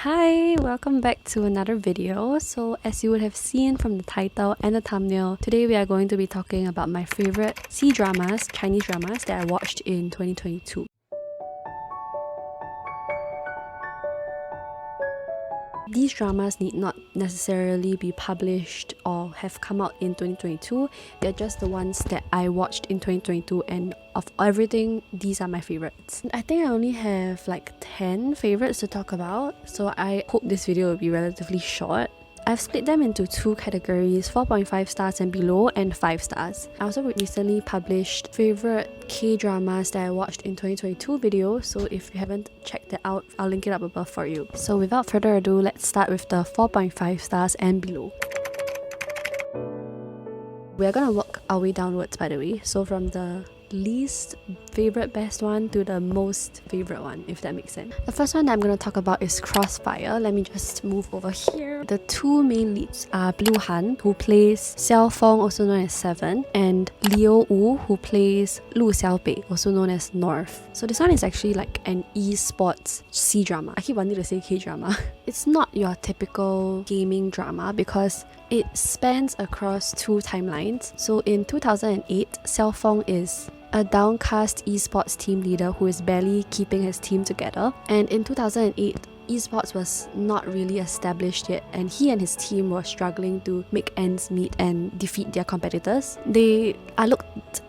Hi, welcome back to another video. So as you would have seen from the title and the thumbnail, today we are going to be talking about my favorite C-dramas, Chinese dramas that I watched in 2022. These dramas need not necessarily be published or have come out in 2022. They're just the ones that I watched in 2022, and of everything, these are my favorites. I think I only have like 10 favorites to talk about, so I hope this video will be relatively short. I've split them into two categories, 4.5 stars and below and 5 stars. I also recently published favorite K-dramas that I watched in 2022 video, so if you haven't checked that out, I'll link it up above for you. So without further ado, let's start with the 4.5 stars and below. We're gonna work our way downwards, by the way, so from the least favorite best one to the most favorite one, if that makes sense. The first one that I'm going to talk about is Crossfire. Let me just move over here. The two main leads are Blue Han, who plays Xiao Feng, also known as Seven, and Liu Wu, who plays Lu Xiaobei, also known as North. So this one is actually like an esports C-drama. I keep wanting to say K-drama. It's not your typical gaming drama because it spans across two timelines. So in 2008, Xiao Feng is a downcast esports team leader who is barely keeping his team together. And in 2008, esports was not really established yet, and he and his team were struggling to make ends meet and defeat their competitors. They are looked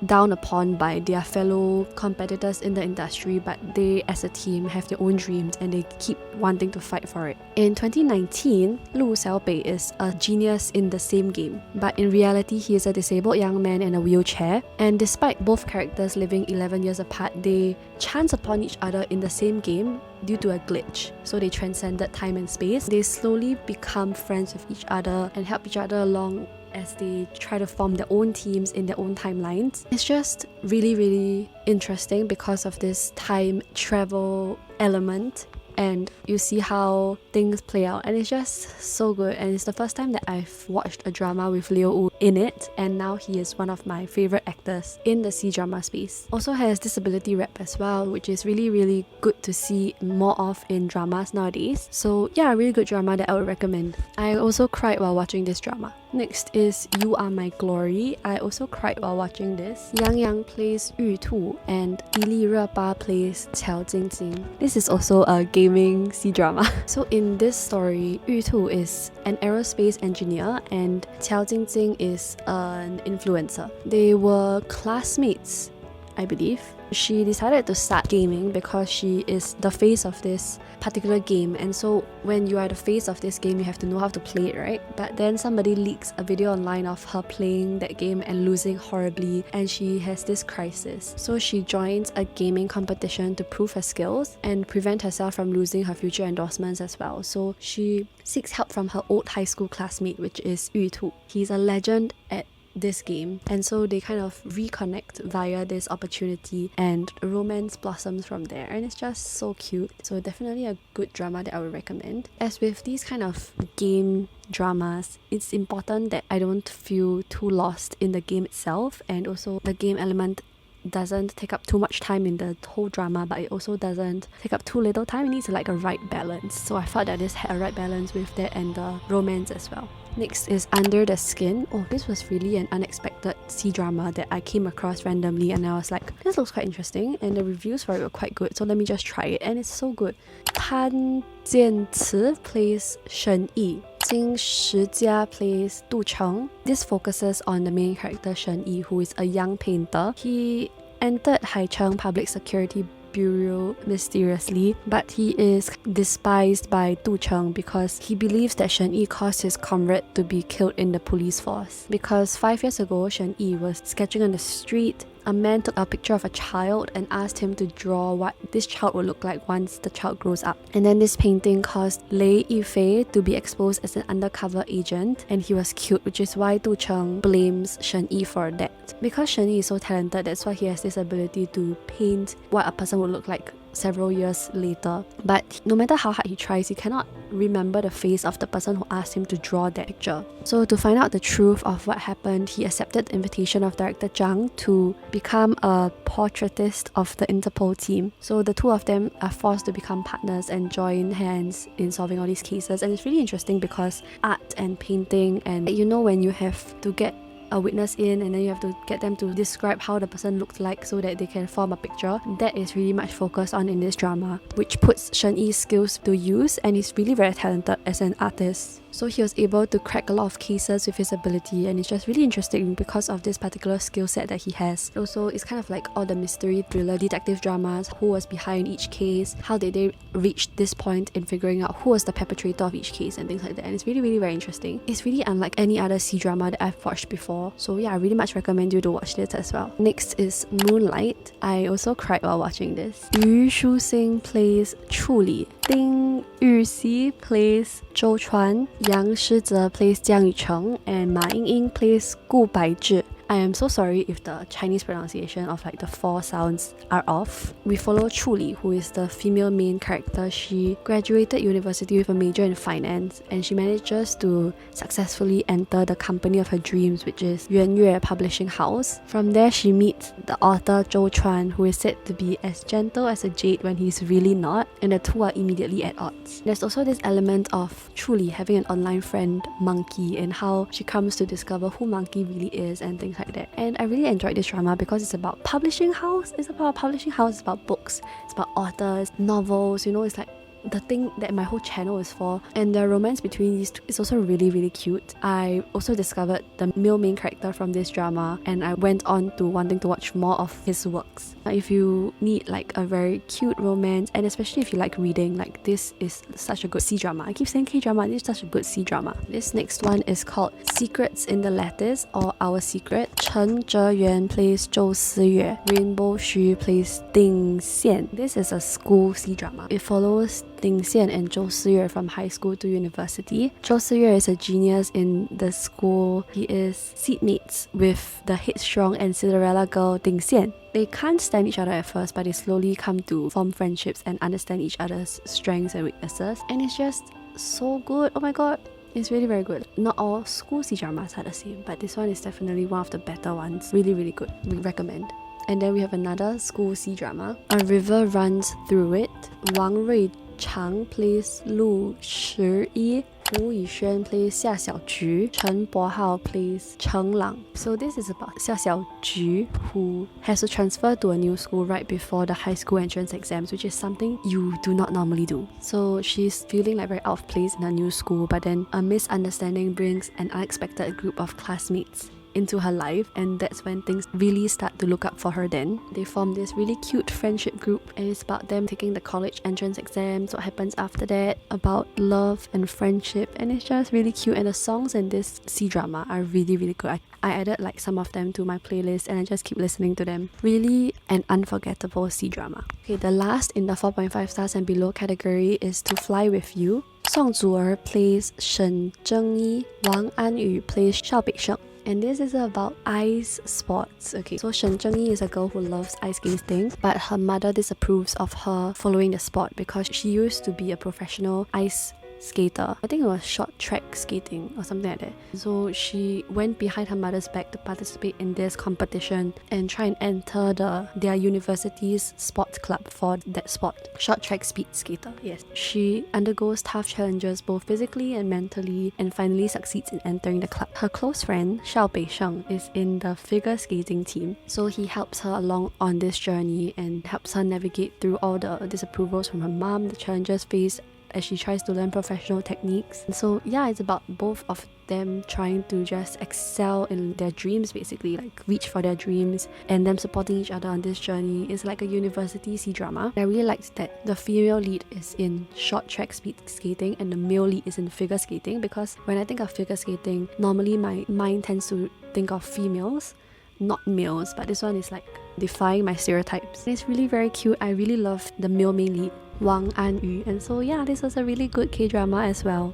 down upon by their fellow competitors in the industry, but they as a team have their own dreams and they keep wanting to fight for it. In 2019, Lu Xiaobei is a genius in the same game, but in reality he is a disabled young man in a wheelchair, and despite both characters living 11 years apart, they chance upon each other in the same game due to a glitch. So they transcended time and space. They slowly become friends with each other and help each other along as they try to form their own teams in their own timelines. It's just really interesting because of this time travel element, and you see how things play out, and it's just so good. And it's the first time that I've watched a drama with Liu Wu in it, and now he is one of my favorite actors in the C-drama space. Also has disability rep as well, which is really good to see more of in dramas nowadays. So yeah, a really good drama that I would recommend. I also cried while watching this drama. Next is You Are My Glory. I also cried while watching this. Yang Yang plays Yu Tu and Li Reba plays Qiao Jingjing. This is also a gaming C-drama. So in this story, Yu Tu is an aerospace engineer and Qiao Jingjing is an influencer. They were classmates, I believe. She decided to start gaming because she is the face of this particular game, and so when you are the face of this game, you have to know how to play it, right? But then somebody leaks a video online of her playing that game and losing horribly, and she has this crisis. So she joins a gaming competition to prove her skills and prevent herself from losing her future endorsements as well. So she seeks help from her old high school classmate, which is Yu Tu. He's a legend at this game, and so they kind of reconnect via this opportunity, and romance blossoms from there, and it's just so cute. So definitely a good drama that I would recommend. As with these kind of game dramas, it's important that I don't feel too lost in the game itself, and also the game element doesn't take up too much time in the whole drama, but it also doesn't take up too little time. It needs like a right balance. So I felt that this had a right balance with that and the romance as well. Next is Under the Skin. Oh, this was really an unexpected C-drama that I came across randomly, and I was like, this looks quite interesting, and the reviews for it were quite good, so let me just try it, and it's so good. Tan Jianci plays Shen Yi. Jing Shijia plays Du Cheng. This focuses on the main character Shen Yi, who is a young painter. He entered Haicheng Public Security Bureau mysteriously, but he is despised by Du Cheng because he believes that Shen Yi caused his comrade to be killed in the police force. Because 5 years ago, Shen Yi was sketching on the street. A man took a picture of a child and asked him to draw what this child would look like once the child grows up. And then this painting caused Lei Yifei to be exposed as an undercover agent, and he was killed, which is why Du Cheng blames Shen Yi for that. Because Shen Yi is so talented, that's why he has this ability to paint what a person would look like several years later. But no matter how hard he tries, he cannot remember the face of the person who asked him to draw that picture. So to find out the truth of what happened, he accepted the invitation of director Zhang to become a portraitist of the Interpol team. So the two of them are forced to become partners and join hands in solving all these cases. And it's really interesting because art and painting, and when you have to get a witness in and then you have to get them to describe how the person looked like so that they can form a picture, that is really much focused on in this drama, which puts Shen Yi's skills to use, and he's really very talented as an artist. So he was able to crack a lot of cases with his ability, and it's just really interesting because of this particular skill set that he has. Also, it's kind of like all the mystery thriller detective dramas, who was behind each case, how did they reach this point in figuring out who was the perpetrator of each case and things like that, and it's really, really very interesting. It's really unlike any other C-drama that I've watched before, so yeah, I really much recommend you to watch this as well. Next is Moonlight. I also cried while watching this. Yu Shu-xing plays Chu Li, Ding Yuxi plays Zhou Chuan, Yang Shizhe plays Jiang Yucheng, and Ma Yingying plays Gu Baizhi. I am so sorry if the Chinese pronunciation of like the 4 sounds are off. We follow Chu Li, who is the female main character. She graduated university with a major in finance, and she manages to successfully enter the company of her dreams, which is Yuanyue Publishing House. From there, she meets the author Zhou Chuan, who is said to be as gentle as a jade when he's really not, and the two are immediately at odds. There's also this element of Chu Li having an online friend, Monkey, and how she comes to discover who Monkey really is and things like that. And I really enjoyed this drama because it's about publishing house. It's about publishing house, it's about books, it's about authors, novels, it's like the thing that my whole channel is for. And the romance between these two is also really, really cute. I also discovered the male main character from this drama, and I went on to wanting to watch more of his works. If you need like a very cute romance, and especially if you like reading, like this is such a good C-drama. I keep saying K-drama, this is such a good C-drama. This next one is called Secrets in the Lattice, or Our Secret. Chen Zheyuan plays Zhou Siyue, Rainbow Xu plays Ding Xian. This is a school C-drama. It follows Ding Xian and Zhou Siyue from high school to university. Zhou Siyue is a genius in the school. He is seatmates with the headstrong and Cinderella girl Ding Xian. They can't stand each other at first, but they slowly come to form friendships and understand each other's strengths and weaknesses. And it's just so good. Oh my god. It's really very good. Not all school C-dramas are the same, but this one is definitely one of the better ones. Really, really good. We recommend. And then we have another school C-drama. A River Runs Through It. Wang Rui Chang plays Lu Shiyi, Hu Yixuan plays Xia Xiaoju, Chen Bohao plays Cheng Lang. So this is about Xia Xiaoju, who has to transfer to a new school right before the high school entrance exams, which is something you do not normally do. So she's feeling like very out of place in her new school, but then a misunderstanding brings an unexpected group of classmates into her life, and that's when things really start to look up for her. Then they form this really cute friendship group, and it's about them taking the college entrance exams, what happens after that, about love and friendship, and it's just really cute. And the songs in this C-drama are really, really good. I added like some of them to my playlist, and I just keep listening to them. Really an unforgettable C-drama. Okay, the last in the 4.5 stars and below category is To Fly With You. Song Zu'er plays Shen Zhengyi, Wang Anyu plays Xiao Beisheng. And this is about ice sports. Okay, so Shen Zhengyi is a girl who loves ice skating, but her mother disapproves of her following the sport because she used to be a professional ice skater. I think it was short track skating or something like that. So she went behind her mother's back to participate in this competition and try and enter their university's sports club for that sport. Short track speed skater, yes. She undergoes tough challenges both physically and mentally, and finally succeeds in entering the club. Her close friend, Xiao Beisheng, is in the figure skating team. So he helps her along on this journey and helps her navigate through all the disapprovals from her mom, the challenges faced as she tries to learn professional techniques. So yeah, it's about both of them trying to just excel in their dreams, basically, like reach for their dreams, and them supporting each other on this journey. It's like a university C-drama. I really liked that the female lead is in short track speed skating and the male lead is in figure skating, because when I think of figure skating, normally my mind tends to think of females, not males, but this one is like defying my stereotypes. It's really very cute. I really love the male main lead, Wang Anyu, and so yeah, this was a really good K-drama as well.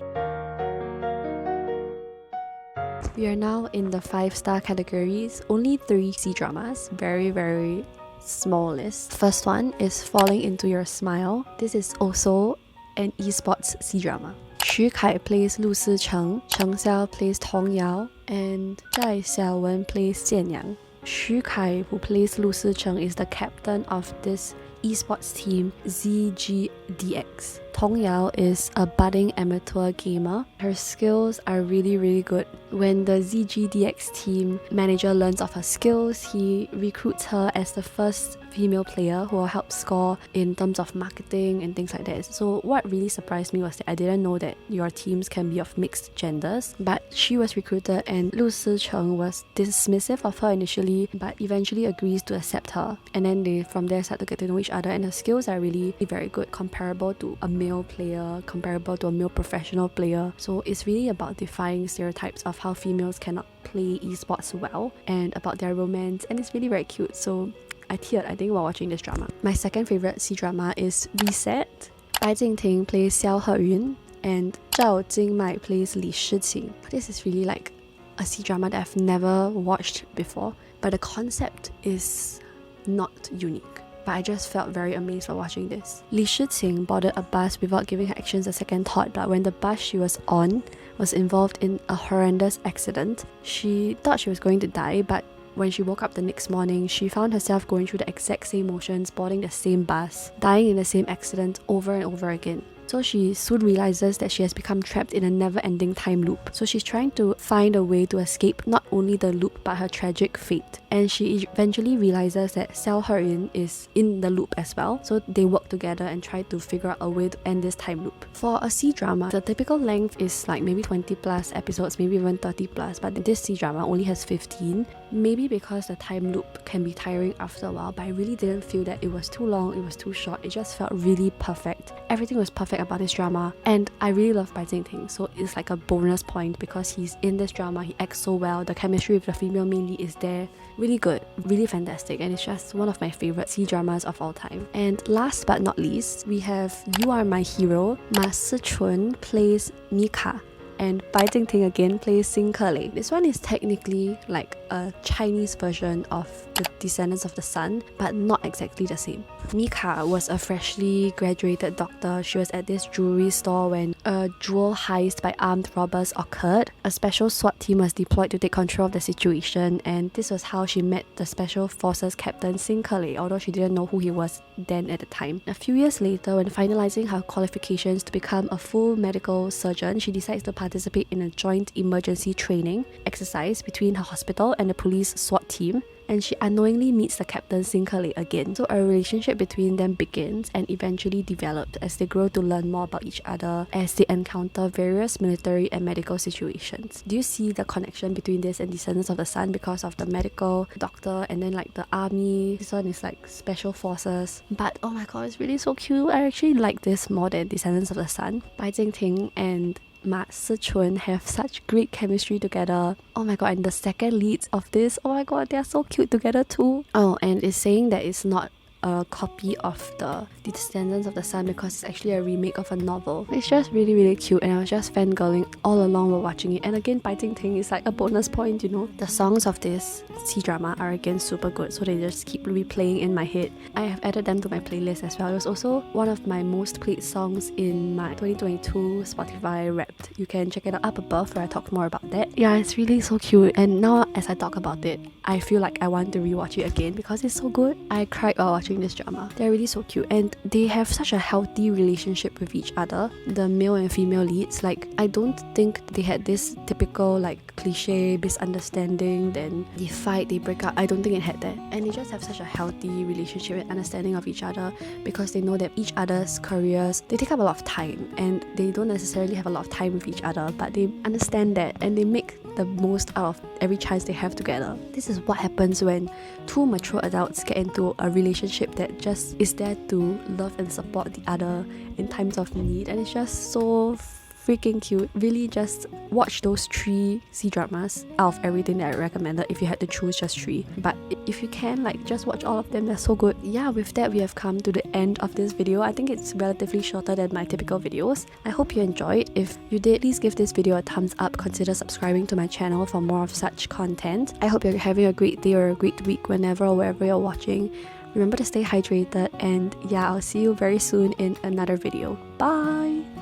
We are now in the 5-star categories. Only 3 C-dramas, very, very small list. First one is Falling Into Your Smile. This is also an esports C-drama. Xu Kai plays Lu Si-cheng, Cheng Xiao plays Tong Yao, and Zhai Xiaowen plays Jian Yang. Xu Kai, who plays Lu Si-cheng, is the captain of this esports team cdramas. Tong Yao is a budding amateur gamer. Her skills are really good. When the cdramas team manager learns of her skills, he recruits her as the first female player who will help score in terms of marketing and things like that. So what really surprised me was that I didn't know that your teams can be of mixed genders, but she was recruited and Lu Si-cheng was dismissive of her initially, but eventually agrees to accept her, and then they from there start to get to know each other, and her skills are really very good, comparable to a male player, comparable to a male professional player. So it's really about defying stereotypes of how females cannot play esports well, and about their romance, and it's really very cute. So I teared, I think, while watching this drama. My second favorite C-drama is Reset. Bai Jingting plays Xiao Heyun, and Zhao Jingmai plays Li Shiqing. This is really like a C-drama that I've never watched before, but the concept is not unique. But I just felt very amazed while watching this. Li Shiqing boarded a bus without giving her actions a second thought, but when the bus she was on was involved in a horrendous accident, she thought she was going to die, but when she woke up the next morning, she found herself going through the exact same motions, boarding the same bus, dying in the same accident over and over again. So she soon realizes that she has become trapped in a never-ending time loop. So she's trying to find a way to escape not only the loop but her tragic fate. And she eventually realizes that Xiao Heyun is in the loop as well. So they work together and try to figure out a way to end this time loop. For a C-drama, the typical length is like maybe 20 plus episodes, maybe even 30 plus, but this C-drama only has 15. Maybe because the time loop can be tiring after a while, but I really didn't feel that it was too long, it was too short. It just felt really perfect. Everything was perfect about this drama, and I really love Bai Jingting, so it's like a bonus point because he's in this drama. He acts so well, the chemistry with the female main lead is there. Really good, really fantastic, and it's just one of my favorite C-dramas of all time. And last but not least, we have You Are My Hero. Ma Si-chun plays Mika, and Bai Jingting again plays Xin Kelei. This one is technically like a Chinese version of the Descendants of the Sun, but not exactly the same. Mika was a freshly graduated doctor. She was at this jewelry store when a jewel heist by armed robbers occurred. A special SWAT team was deployed to take control of the situation, and this was how she met the Special Forces Captain Xin Kelei, although she didn't know who he was then at the time. A few years later, when finalizing her qualifications to become a full medical surgeon, she decides to participate in a joint emergency training exercise between her hospital and the police SWAT team, and she unknowingly meets the captain Xin Kelei again. So a relationship between them begins and eventually developed as they grow to learn more about each other as they encounter various military and medical situations. Do you see the connection between this and Descendants of the Sun because of the medical doctor and then like the army? This one is like special forces. But oh my god, it's really so cute. I actually like this more than Descendants of the Sun. Bai Jingting and Ma Si-chun have such great chemistry together. Oh my god, and the second leads of this, oh my god, they are so cute together too. Oh, and it's saying that it's not a copy of the Descendants of the Sun because it's actually a remake of a novel. It's just really cute, and I was just fangirling all along while watching it. And again, Bai Jingting is like a bonus point, you know. The songs of this C-drama are again super good, so they just keep replaying in my head. I have added them to my playlist as well. It was also one of my most played songs in my 2022 Spotify Wrapped. You can check it out up above where I talk more about that. Yeah, it's really so cute, and now as I talk about it, I feel like I want to rewatch it again because it's so good. I cried while watching this drama. They're really so cute, and they have such a healthy relationship with each other, the male and female leads. Like, I don't think they had this typical like cliche misunderstanding, then they fight, they break up. I don't think it had that, and they just have such a healthy relationship and understanding of each other because they know that each other's careers, they take up a lot of time, and they don't necessarily have a lot of time with each other, but they understand that and they make the most out of every chance they have together. This is what happens when two mature adults get into a relationship that just is there to love and support the other in times of need, and it's just so freaking cute. Really, just watch those 3 C-dramas out of everything that I recommended if you had to choose just 3. But if you can, like, just watch all of them, they're so good. Yeah, with that, we have come to the end of this video. I think it's relatively shorter than my typical videos. I hope you enjoyed. If you did, please give this video a thumbs up. Consider subscribing to my channel for more of such content. I hope you're having a great day or a great week whenever or wherever you're watching. Remember to stay hydrated, and yeah, I'll see you very soon in another video. Bye!